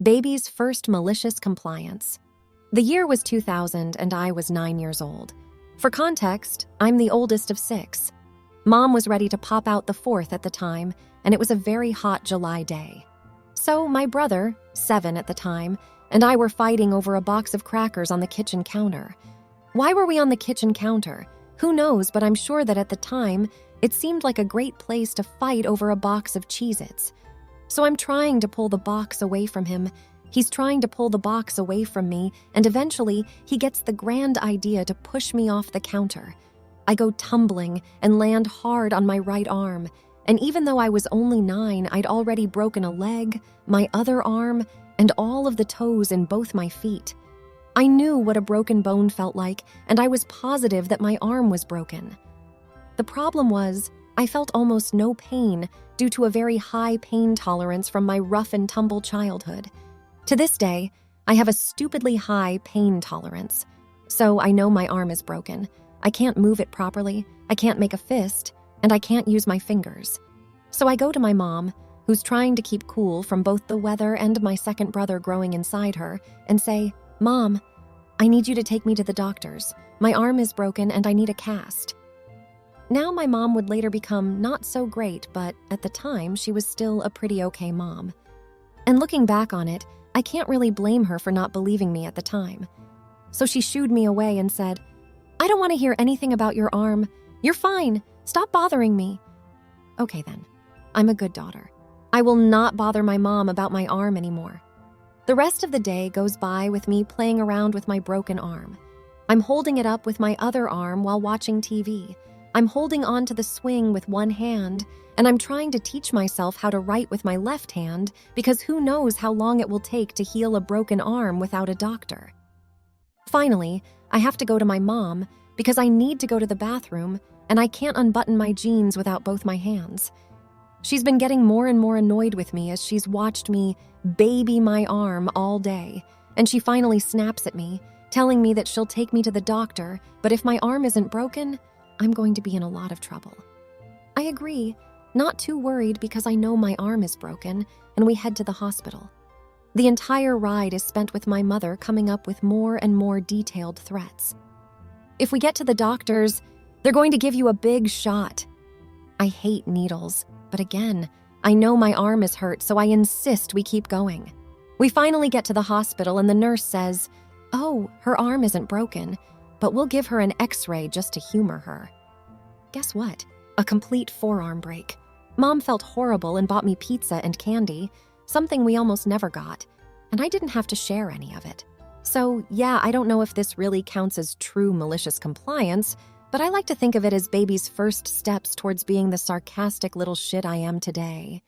Baby's first malicious compliance. The year was 2000 and I was 9 years old. For context, I'm the oldest of 6. Mom was ready to pop out the 4th at the time, and it was a very hot July day. So my brother, 7 at the time, and I were fighting over a box of crackers on the kitchen counter. Why were we on the kitchen counter? Who knows, but I'm sure that at the time, it seemed like a great place to fight over a box of Cheez-Its. So I'm trying to pull the box away from him. He's trying to pull the box away from me, and eventually, he gets the grand idea to push me off the counter. I go tumbling and land hard on my right arm, and even though I was only 9, I'd already broken a leg, my other arm, and all of the toes in both my feet. I knew what a broken bone felt like, and I was positive that my arm was broken. The problem was, I felt almost no pain due to a very high pain tolerance from my rough and tumble childhood. To this day, I have a stupidly high pain tolerance, so I know my arm is broken. I can't move it properly, I can't make a fist, and I can't use my fingers. So I go to my mom, who's trying to keep cool from both the weather and my second brother growing inside her, and say, "Mom, I need you to take me to the doctors. My arm is broken and I need a cast." Now my mom would later become not so great, but at the time she was still a pretty okay mom. And looking back on it, I can't really blame her for not believing me at the time. So she shooed me away and said, "I don't want to hear anything about your arm. You're fine. Stop bothering me." Okay then, I'm a good daughter. I will not bother my mom about my arm anymore. The rest of the day goes by with me playing around with my broken arm. I'm holding it up with my other arm while watching TV. I'm holding on to the swing with one hand, and I'm trying to teach myself how to write with my left hand because who knows how long it will take to heal a broken arm without a doctor. Finally, I have to go to my mom because I need to go to the bathroom and I can't unbutton my jeans without both my hands. She's been getting more and more annoyed with me as she's watched me baby my arm all day, and she finally snaps at me, telling me that she'll take me to the doctor, but if my arm isn't broken, I'm going to be in a lot of trouble. I agree, not too worried because I know my arm is broken, and we head to the hospital. The entire ride is spent with my mother coming up with more and more detailed threats. If we get to the doctors, they're going to give you a big shot. I hate needles, but again, I know my arm is hurt, so I insist we keep going. We finally get to the hospital and the nurse says, "Oh, her arm isn't broken, but we'll give her an X-ray just to humor her." Guess what? A complete forearm break. Mom felt horrible and bought me pizza and candy, something we almost never got, and I didn't have to share any of it. So yeah, I don't know if this really counts as true malicious compliance, but I like to think of it as baby's first steps towards being the sarcastic little shit I am today.